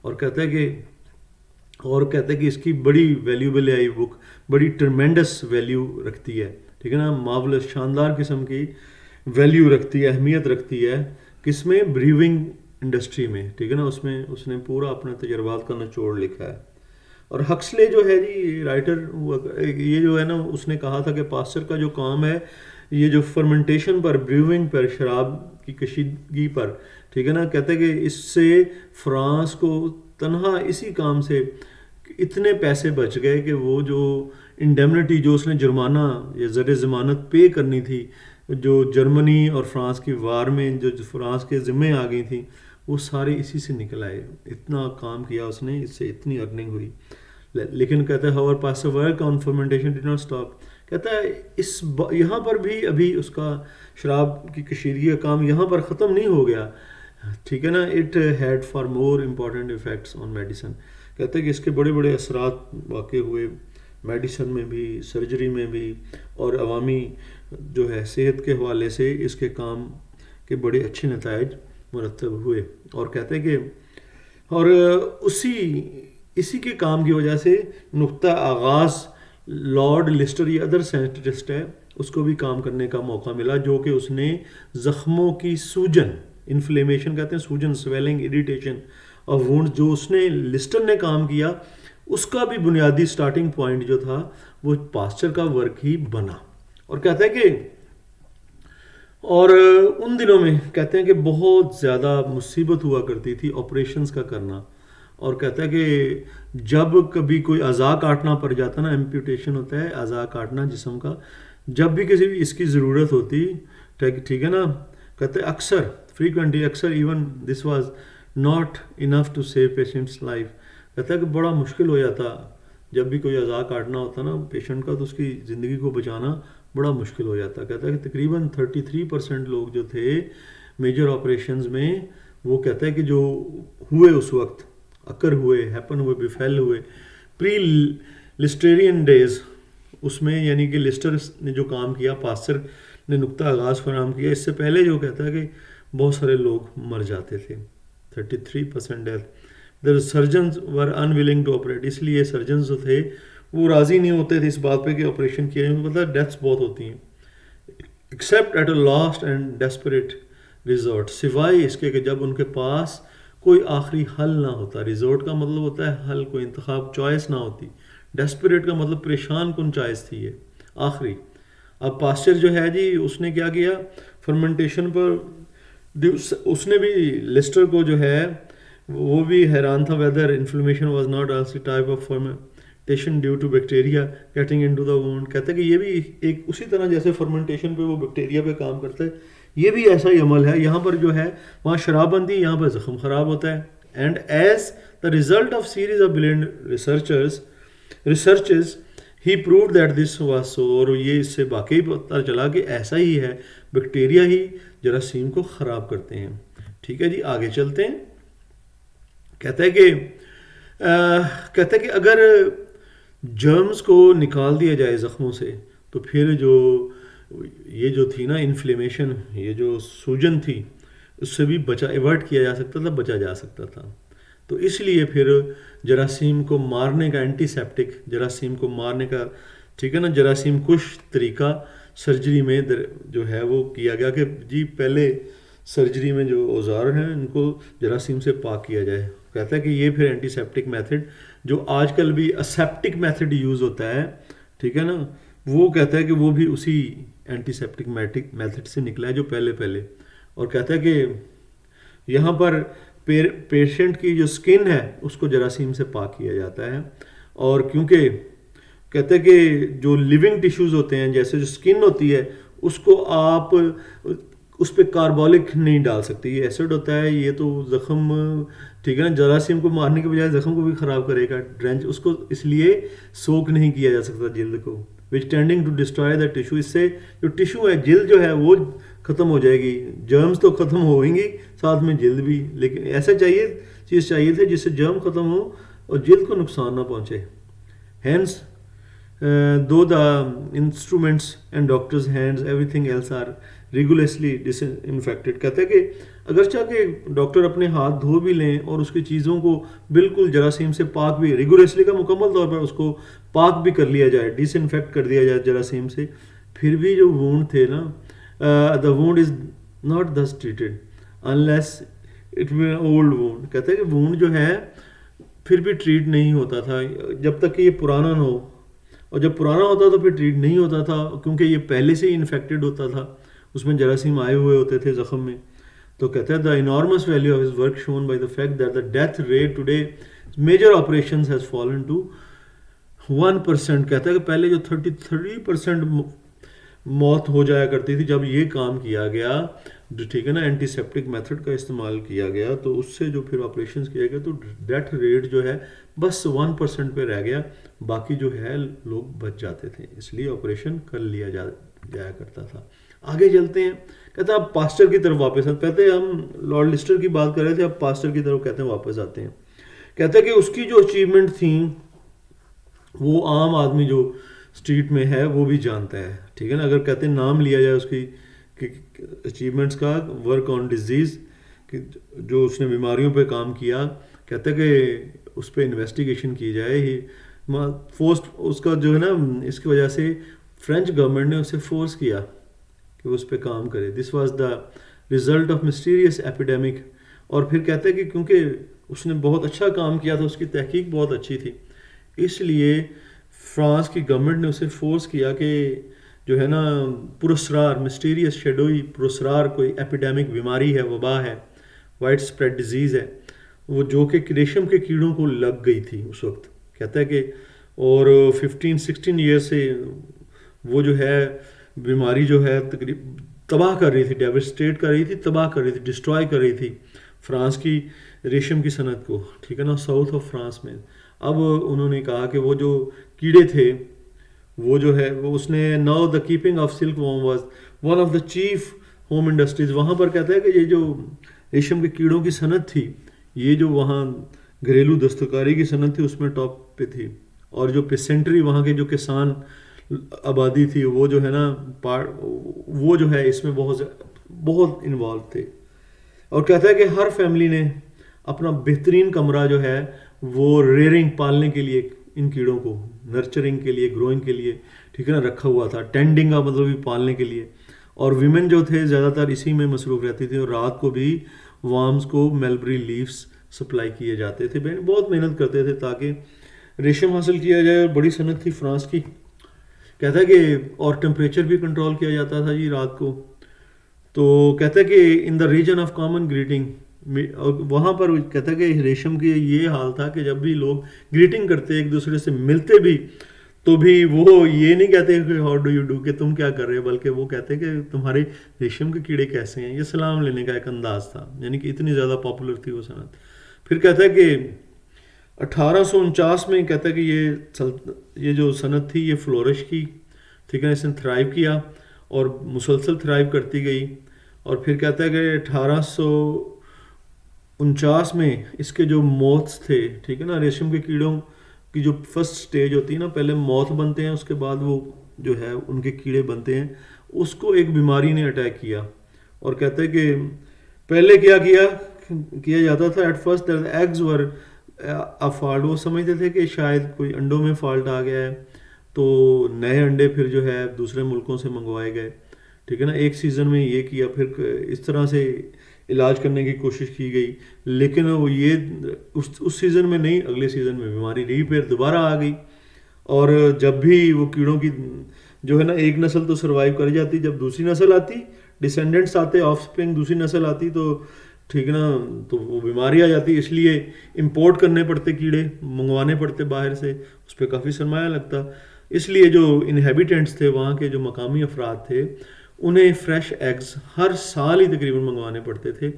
اور کہتے ہیں کہ اس کی بڑی ویلیوبل ہے، یہ بک بڑی ٹرمینڈس ویلیو رکھتی ہے. ٹھیک ہے نا، مارولس، شاندار قسم کی ویلیو رکھتی ہے، اہمیت رکھتی ہے. کس میں؟ بریونگ انڈسٹری میں. ٹھیک ہے نا، اس نے پورا اپنے تجربات کا نچوڑ لکھا ہے. اور ہکسلے جو ہے جی رائٹر، یہ جو ہے نا، اس نے کہا تھا کہ پاسٹر کا جو کام ہے یہ جو فرمنٹیشن پر، بریوئنگ پر، شراب کی کشیدگی پر، ٹھیک ہے نا، کہتے ہیں کہ اس سے فرانس کو تنہا اسی کام سے اتنے پیسے بچ گئے کہ وہ جو انڈیمنٹی جو اس نے جرمانہ یا زر ضمانت پے کرنی تھی، جو جرمنی اور فرانس کی وار میں جو فرانس کے ذمے آ گئی تھیں، وہ سارے اسی سے نکل آئے. اتنا کام کیا اس نے، اس سے اتنی ارننگ ہوئی. لیکن کہتا ہے however Pasteur work on fermentation did not stop. کہتا ہے یہاں پر بھی ابھی اس کا شراب کی کشیدگی کا کام یہاں پر ختم نہیں ہو گیا. ٹھیک ہے نا، it had far more important effects on medicine. کہتے ہیں کہ اس کے بڑے بڑے اثرات واقع ہوئے میڈیسن میں بھی، سرجری میں بھی، اور عوامی جو ہے صحت کے حوالے سے اس کے کام کے بڑے اچھے نتائج مرتب ہوئے. اور کہتے ہیں کہ اور اسی کے کام کی وجہ سے نقطہ آغاز لارڈ لسٹر یا ادر سائنٹسٹ ہے، اس کو بھی کام کرنے کا موقع ملا، جو کہ اس نے زخموں کی سوجن، انفلیمیشن کہتے ہیں، سوجن، سویلنگ، اریٹیشن اور وونڈ، جو اس نے لسٹر نے کام کیا، اس کا بھی بنیادی سٹارٹنگ پوائنٹ جو تھا وہ پاسچر کا ورک ہی بنا. اور کہتا ہے کہ اور ان دنوں میں کہتے ہیں کہ بہت زیادہ مصیبت ہوا کرتی تھی آپریشنز کا کرنا. اور کہتا ہے کہ جب کبھی کوئی اعضاء کاٹنا پڑ جاتا نا، ایمپیوٹیشن ہوتا ہے اعضاء کاٹنا جسم کا، جب بھی کسی بھی اس کی ضرورت ہوتی، ٹھیک ہے نا، کہتے ہیں اکثر فریکوینٹلی، اکثر even this was not enough to save patients life. کہتا ہے کہ بڑا مشکل ہو جاتا جب بھی کوئی اعضاء کاٹنا ہوتا نا پیشنٹ کا، تو اس کی زندگی کو بچانا بڑا مشکل ہو جاتا. کہتا ہے کہ تقریباً 33% لوگ جو تھے میجر آپریشنز میں، وہ کہتا ہے کہ جو ہوئے اس وقت، اکر ہوئے، ہیپن ہوئے، بفیل ہوئے پری لسٹرین ڈیز، اس میں یعنی کہ لسٹر نے جو کام کیا، پاسچر نے نقطہ آغاز فراہم کیا، اس سے پہلے جو کہتا ہے کہ بہت سارے لوگ مر جاتے تھے. 33% death. The surgeons were unwilling to operate. اس لیے سرجنز جو تھے وہ راضی نہیں ہوتے تھے اس بات پہ کہ آپریشن کیا جائے، مطلب ڈیتھس بہت ہوتی ہیں. Except at a last and desperate resort, سوائے اس کے کہ جب ان کے پاس کوئی آخری حل نہ ہوتا. ریزورٹ کا مطلب ہوتا ہے حل، کوئی انتخاب، چوائس نہ ہوتی. ڈیسپریٹ کا مطلب پریشان کن چوائس تھی یہ آخری. اب پاسچر جو ہے جی اس نے کیا کیا فرمنٹیشن پر، اس نے بھی لسٹر کو جو ہے وہ بھی حیران تھا whether inflammation was not also type of fermentation due to bacteria getting into the wound. کہتا ہے کہ یہ بھی ایک اسی طرح جیسے فرمنٹیشن پہ وہ بیکٹیریا پہ کام کرتا ہے، یہ بھی ایسا ہی عمل ہے. یہاں پر جو ہے وہاں شراب بندی، یہاں پر زخم خراب ہوتا ہے. And as the result of series of blend researches he proved that this was so. اور یہ اس سے واقعی پتہ چلا کہ ایسا ہی ہے، بیکٹیریا ہی جراثیم کو خراب کرتے ہیں. ٹھیک ہے جی، آگے چلتے ہیں. کہتا ہے کہ اگر جرمز کو نکال دیا جائے زخموں سے تو پھر یہ جو تھی نا انفلیمیشن، یہ جو سوجن تھی، اس سے بھی ایورٹ کیا جا سکتا تھا، بچا جا سکتا تھا. تو اس لیے پھر جراثیم کو مارنے کا، اینٹی سیپٹک جراثیم کو مارنے کا، ٹھیک ہے نا، جراثیم کش طریقہ سرجری میں جو ہے وہ کیا گیا کہ جی پہلے سرجری میں جو اوزار ہیں ان کو جراثیم سے پاک کیا جائے. کہتا ہے کہ یہ پھر اینٹی سیپٹک میتھڈ جو آج کل بھی اسیپٹک میتھڈ یوز ہوتا ہے, ٹھیک ہے نا, وہ کہتا ہے کہ وہ بھی اسی اینٹی سیپٹک میتھڈ سے نکلا ہے جو پہلے. اور کہتا ہے کہ یہاں پر پیشنٹ کی جو سکن ہے اس کو جراثیم سے پاک کیا جاتا ہے. اور کیونکہ کہتے ہیں کہ جو لیونگ ٹیشوز ہوتے ہیں جیسے جو سکن ہوتی ہے اس کو آپ اس پہ کاربولک نہیں ڈال سکتے, یہ ایسڈ ہوتا ہے, یہ تو زخم, ٹھیک ہے نا, جراثیم کو مارنے کے بجائے زخم کو بھی خراب کرے گا, ڈرینچ اس کو اس لیے سوک نہیں کیا جا سکتا جلد کو, which tending to destroy the tissue. اس سے جو ٹیشو ہے جلد جو ہے وہ ختم ہو جائے گی, جرمز تو ختم ہوئیں گی ساتھ میں جلد بھی, لیکن ایسا چیز چاہیے تھے جس سے جرم ختم ہو اور جلد کو نقصان نہ پہنچے. Hence though the instruments and doctors' hands everything else are rigorously disinfected. کہتے ہیں کہ اگرچہ کہ ڈاکٹر اپنے ہاتھ دھو بھی لیں اور اس کی چیزوں کو بالکل جراثیم سے پاک بھی, ریگولیسلی کا مکمل طور پر اس کو پاک بھی کر لیا جائے, ڈس انفیکٹ کر دیا جائے جراثیم سے, پھر بھی جو وونڈ تھے نا, the wound is not thus treated unless it be an old wound. کہتے ہیں کہ وونڈ جو ہے پھر بھی ٹریٹ نہیں ہوتا تھا جب تک کہ یہ پرانا نہ ہو, اور جب پرانا ہوتا تو پھر ٹریٹ نہیں ہوتا تھا کیونکہ یہ پہلے سے ہی انفیکٹڈ ہوتا تھا, اس میں جراثیم آئے ہوئے ہوتے تھے زخم میں. تو کہتا ہے the enormous value of his work shown by the fact that the death rate today major operations has fallen to 1%. کہتا ہے کہ پہلے جو 33% موت ہو جایا کرتی تھی جب یہ کام کیا گیا, ٹھیک ہے نا, اینٹی سیپٹک میتھڈ کا استعمال کیا گیا, تو اس سے جو پھر آپریشنز کیا گیا تو ڈیتھ ریٹ جو ہے بس 1% پہ رہ گیا, باقی جو ہے لوگ بچ جاتے تھے, اس لیے آپریشن کر لیا جایا کرتا تھا. آگے چلتے ہیں. کہتا ہے اب پاسٹر کی طرف واپس آتے, کہتے ہیں ہم لارڈ لسٹر کی بات کر رہے تھے, اب پاسٹر کی طرف کہتے ہیں واپس آتے ہیں. کہتا ہے کہ اس کی جو اچیومنٹ تھیں وہ عام آدمی جو اسٹریٹ میں ہے وہ بھی جانتا ہے, ٹھیک ہے نا. اگر کہتے ہیں نام لیا جائے اس کی اچیومنٹس کا, ورک آن ڈیزیز, کہ جو اس نے بیماریوں پہ کام کیا, کہتا ہے کہ اس پہ انویسٹیگیشن کی جائے. ہی فورسٹ اس کا جو ہے نا, اس کی وجہ سے فرینچ گورنمنٹ نے اسے فورس کیا کہ وہ اس پہ کام کرے. This was the result of مسٹیریس epidemic. اور پھر کہتا ہے کہ کیونکہ اس نے بہت اچھا کام کیا تھا, اس کی تحقیق بہت اچھی تھی, اس لیے فرانس کی گورنمنٹ نے اسے فورس کیا کہ جو ہے نا پراسرار, مسٹیریس شیڈوئی پراسرار کوئی ایپیڈیمک بیماری ہے, وبا ہے, وائڈ اسپریڈ ڈیزیز ہے, وہ جو کہ ریشم کے کیڑوں کو لگ گئی تھی اس وقت. کہتا ہے کہ اور 15-16 ایئر سے وہ جو ہے بیماری جو ہے تباہ کر رہی تھی, ڈیوسٹیٹ کر رہی تھی, تباہ کر رہی تھی, ڈسٹرائے کر رہی تھی فرانس کی ریشم کی صنعت کو, ٹھیک ہے نا, ساؤتھ آف فرانس میں. اب انہوں نے کہا کہ وہ جو کیڑے تھے وہ جو ہے وہ اس نے now the keeping of silk warm was one of the chief home industries. وہاں پر کہتا ہے کہ یہ جو ریشم کے کیڑوں کی صنعت تھی, یہ جو وہاں گھریلو دستکاری کی صنعت تھی اس میں ٹاپ پہ تھی. اور جو پیسنٹری وہاں کے جو کسان آبادی تھی وہ جو ہے نا وہ جو ہے اس میں بہت انوالو تھے. اور کہتا ہے کہ ہر فیملی نے اپنا بہترین کمرہ جو ہے وہ ریئرنگ, پالنے کے لیے ان کیڑوں کو, نرچرنگ کے لیے, گروئنگ کے لیے, ٹھیک ہے نا, رکھا ہوا تھا. ٹینڈنگ کا مطلب بھی پالنے کے لیے. اور ویمن جو تھے زیادہ تر اسی میں مصروف رہتی تھی, اور رات کو بھی وارمز کو میلبری لیفز سپلائی کیے جاتے تھے. بہت محنت کرتے تھے تاکہ ریشم حاصل کیا جائے, اور بڑی صنعت تھی فرانس کی. کہتا ہے کہ اور ٹمپریچر بھی کنٹرول کیا جاتا تھا جی رات کو. تو کہتا ہے کہ in the region of common grating, وہاں پر کہتا ہے کہ ریشم کی یہ حال تھا کہ جب بھی لوگ گریٹنگ کرتے ایک دوسرے سے ملتے بھی تو بھی وہ یہ نہیں کہتے کہ ہاؤ ڈو یو ڈو, کہ تم کیا کر رہے ہو, بلکہ وہ کہتے کہ تمہارے ریشم کے کیڑے کیسے ہیں. یہ سلام لینے کا ایک انداز تھا, یعنی کہ اتنی زیادہ پاپولر تھی وہ صنعت. پھر کہتا ہے کہ 1849 میں کہتا ہے کہ یہ جو صنعت تھی یہ فلورش کی, ٹھیک ہے, اس نے تھرائیو کیا اور مسلسل تھرائیو کرتی گئی. اور پھر کہتا ہے کہ 1849 میں اس کے جو موتس تھے, ٹھیک ہے نا, ریشم کے کیڑوں کی جو فرسٹ سٹیج ہوتی ہے نا, پہلے موت بنتے ہیں, اس کے بعد وہ جو ہے ان کے کیڑے بنتے ہیں, اس کو ایک بیماری نے اٹیک کیا. اور کہتا ہے کہ پہلے کیا جاتا تھا at first eggs were fault, وہ سمجھتے تھے کہ شاید کوئی انڈوں میں فالٹ آ گیا ہے, تو نئے انڈے پھر جو ہے دوسرے ملکوں سے منگوائے گئے, ٹھیک ہے نا. ایک سیزن میں یہ کیا, پھر اس طرح سے علاج کرنے کی کوشش کی گئی, لیکن وہ یہ اس سیزن میں نہیں, اگلے سیزن میں بیماری ری پھر دوبارہ آ گئی. اور جب بھی وہ کیڑوں کی جو ہے نا ایک نسل تو سروائیو کر جاتی, جب دوسری نسل آتی, ڈسینڈنٹس آتے, آف سپرنگ دوسری نسل آتی, تو ٹھیک ہے نا, تو وہ بیماری آ جاتی. اس لیے امپورٹ کرنے پڑتے کیڑے, منگوانے پڑتے باہر سے, اس پہ کافی سرمایہ لگتا. اس لیے جو انہیبیٹنٹس تھے, وہاں کے جو مقامی افراد تھے, انہیں فریش ایگز ہر سال ہی تقریباً منگوانے پڑتے تھے.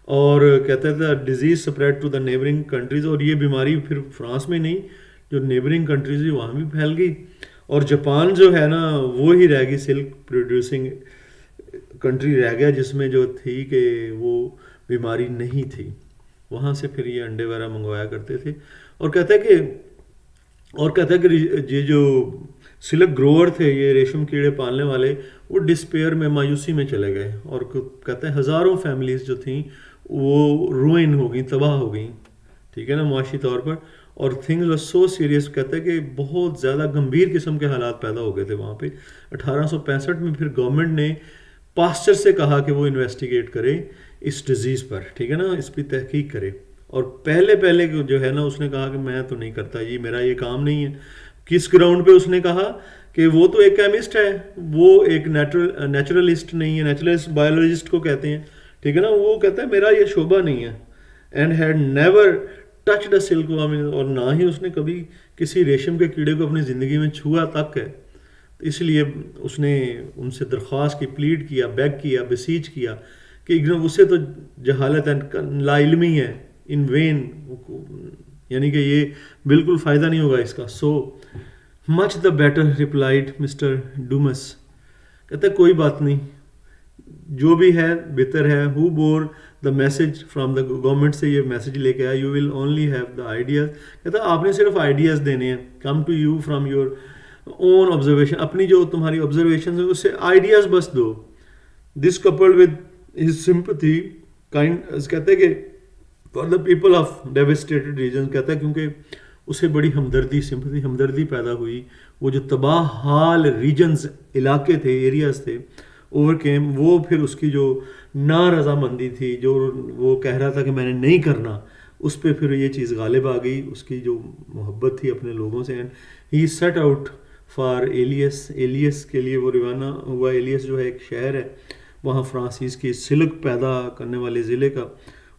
اور کہتا تھا disease spread to the neighbouring countries, اور یہ بیماری پھر فرانس میں نہیں, جو نیبرنگ کنٹریز ہوئی وہاں بھی پھیل گئی. اور جاپان جو ہے نا وہ ہی رہ گئی سلک پروڈیوسنگ کنٹری رہ گیا, جس میں جو تھی کہ وہ بیماری نہیں تھی. وہاں سے پھر یہ انڈے وغیرہ منگوایا کرتے تھے. اور کہتا ہے کہ یہ جو سلک گروور تھے, یہ ریشم کیڑے پالنے والے, وہ ڈسپیئر میں, مایوسی میں چلے گئے. اور کہتے ہیں ہزاروں فیملیز جو تھیں وہ روئن ہو گئیں, تباہ ہو گئیں, ٹھیک ہے نا, معاشی طور پر. اور تھنگز وار سو سیریس, کہتے ہیں کہ بہت زیادہ گمبھیر قسم کے حالات پیدا ہو گئے تھے وہاں پہ. 1865 میں پھر گورنمنٹ نے پاسچر سے کہا کہ وہ انویسٹیگیٹ کرے اس ڈیزیز پر, ٹھیک ہے نا, اس پہ تحقیق کرے. اور پہلے جو ہے نا اس نے کہا کہ میں تو نہیں کرتا, یہ میرا یہ کام نہیں ہے. کس گراؤنڈ پہ اس نے کہا کہ وہ تو ایک کیمسٹ ہے, وہ ایک نیچرلسٹ نہیں ہے, نیچرلسٹ بایولوجسٹ کو کہتے ہیں, ٹھیک ہے نا. وہ کہتا ہے میرا یہ شعبہ نہیں ہے. And had never touch the silk warm, اور نہ ہی اس نے کبھی کسی ریشم کے کیڑے کو اپنی زندگی میں چھوا تک ہے. اس لیے اس نے ان سے درخواست کی, پلیڈ کیا, بیگ کیا, بسیج کیا کہ اسے تو جہالت ہے, لا علمی ہے, ان وین, یعنی کہ یہ بالکل فائدہ نہیں ہوگا اس کا. سو مچ دا بیٹر ریپلائڈ مسٹر ڈومس, کہتا ہے کوئی بات نہیں, جو بھی ہے بہتر ہے. However the message from the government, سے یہ میسج لے کے آیا, you will only have the ideas. کہتا ہے آپ نے صرف آئیڈیاز دینے ہیں, come to you from your own observation, اپنی جو تمہاری آبزرویشن ہے اس سے آئیڈیاز بس دو. This coupled with his sympathy kind, کہتے ہیں کہ for the people of devastated region, کہتا ہے کیونکہ اسے بڑی ہمدردی, سمپتھی, ہمدردی پیدا ہوئی. وہ جو تباہ حال ریجنز, علاقے تھے, ایریاز تھے, اوور کیم, وہ پھر اس کی جو نارضامندی تھی, جو وہ کہہ رہا تھا کہ میں نے نہیں کرنا, اس پہ پھر یہ چیز غالب آ گئی, اس کی جو محبت تھی اپنے لوگوں سے. And he set out for Ales, Ales کے لیے وہ روانہ ہوا. ایلیس جو ہے ایک شہر ہے وہاں فرانسیس کی سلک پیدا کرنے والے ضلع کا.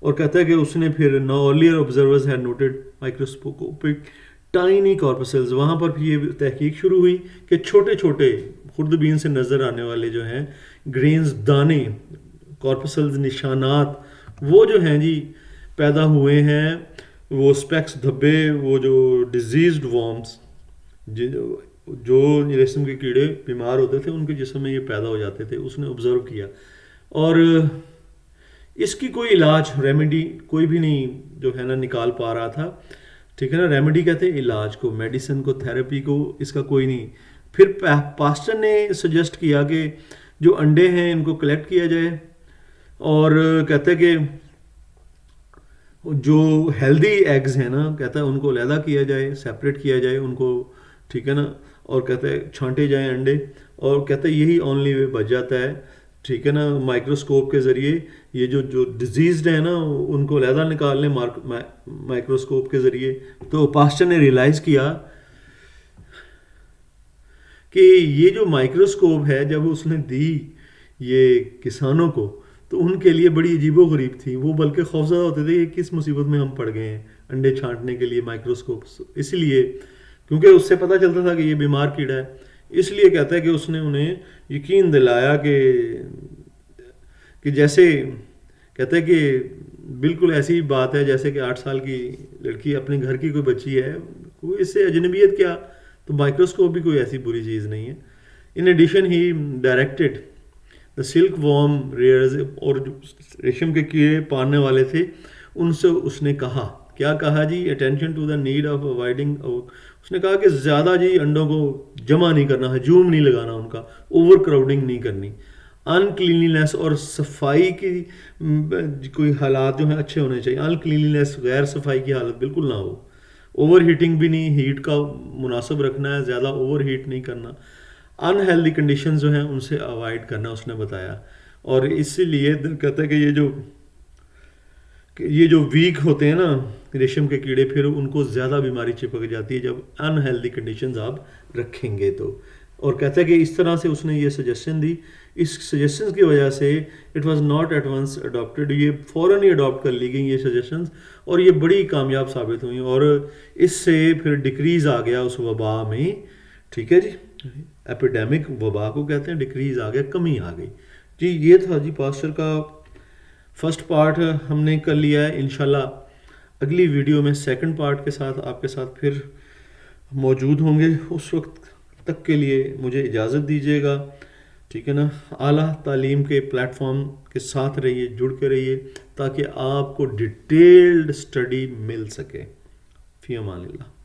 اور کہتا ہے کہ اس نے پھر no earlier observers had noted microscopic tiny corpuscles, وہاں پر بھی یہ تحقیق شروع ہوئی کہ چھوٹے چھوٹے خوردبین سے نظر آنے والے جو ہیں گرینز, دانے, کارپسلز, نشانات, وہ جو ہیں جی پیدا ہوئے ہیں. وہ اسپیکس, دھبے, وہ جو ڈیزیزڈ وارمز, جو ریشم کے کیڑے بیمار ہوتے تھے ان کے جسم میں یہ پیدا ہو جاتے تھے, اس نے آبزرو کیا. اور اس کی کوئی علاج, ریمیڈی کوئی بھی نہیں جو ہے نا نکال پا رہا تھا, ٹھیک ہے نا. ریمیڈی کہتے ہیں علاج کو, میڈیسن کو, تھیراپی کو, اس کا کوئی نہیں. پھر پاسٹر نے سجیسٹ کیا کہ جو انڈے ہیں ان کو کلیکٹ کیا جائے, اور کہتے ہیں کہ جو ہیلدی ایگز ہیں نا, کہتا ہے ان کو علیحدہ کیا جائے, سیپریٹ کیا جائے ان کو, ٹھیک ہے نا. اور کہتے ہیں چھانٹے جائیں انڈے, اور کہتے ہیں یہی اونلی وے بچ جاتا ہے, ٹھیک ہے نا, مائکروسکوپ کے ذریعے. یہ جو ڈیزیزڈ ہیں نا ان کو علیحدہ نکال لیں مائکروسکوپ کے ذریعے. تو پاسٹر نے ریئلائز کیا کہ یہ جو مائکروسکوپ ہے جب اس نے دی یہ کسانوں کو, تو ان کے لیے بڑی عجیب و غریب تھی. وہ بلکہ خوفزدہ ہوتے تھے کہ کس مصیبت میں ہم پڑ گئے ہیں, انڈے چھانٹنے کے لیے مائکروسکوپ. اس لیے کیونکہ اس سے پتہ چلتا تھا کہ یہ بیمار کیڑا ہے, اس لیے کہتا ہے کہ اس نے انہیں یقین دلایا کہ جیسے کہتا ہے کہ بالکل ایسی بات ہے جیسے کہ 8 سال کی لڑکی اپنے گھر کی کوئی بچی ہے, کوئی اس سے اجنبیت کیا, تو مائکروسکوپ بھی کوئی ایسی بری چیز نہیں ہے. In addition he directed the silk worm rearers, اور جو ریشم کے کیڑے پالنے والے تھے ان سے اس نے کہا, کیا کہا جی, attention to the need of avoiding. اس نے کہا کہ زیادہ جی انڈوں کو جمع نہیں کرنا, ہجوم نہیں لگانا ان کا, اوور کراؤڈنگ نہیں کرنی, ان کلینلیس اور صفائی کی کوئی حالات جو ہیں اچھے ہونے چاہیے. ان کلینلیس, غیر صفائی کی حالت بالکل نہ ہو, اوور ہیٹنگ بھی نہیں, ہیٹ کا مناسب رکھنا ہے, زیادہ اوور ہیٹ نہیں کرنا. انہیلدی کنڈیشن جو ہیں ان سے اوائڈ کرنا اس نے بتایا. اور اسی لیے کہتا ہے کہ یہ جو ویک ہوتے ہیں نا ریشم کے کیڑے، پھر ان کو زیادہ بیماری چپک جاتی ہے جب انہیلدی کنڈیشنز آپ رکھیں گے تو. اور کہتا ہے کہ اس طرح سے اس نے یہ سجیشن دی. اس سجیشنز کی وجہ سے it was not at once adopted, یہ فوراً ہی اڈاپٹ کر لی گئیں یہ سجیشنز، اور یہ بڑی کامیاب ثابت ہوئیں، اور اس سے پھر ڈکریز آ گیا اس وبا میں. ٹھیک ہے جی، ایپیڈیمک وبا کو کہتے ہیں، ڈکریز آ گیا، کمی آ گئی. جی یہ تھا جی پاسچر کا فرسٹ پارٹ ہم نے کر لیا ہے. انشاءاللہ اگلی ویڈیو میں سیکنڈ پارٹ کے ساتھ آپ کے ساتھ پھر موجود ہوں گے. اس وقت تک کے لیے مجھے اجازت دیجیے گا. ٹھیک ہے نا، اعلیٰ تعلیم کے پلیٹ فارم کے ساتھ رہیے، جڑ کے رہیے تاکہ آپ کو ڈیٹیلڈ اسٹڈی مل سکے. فی امان اللہ.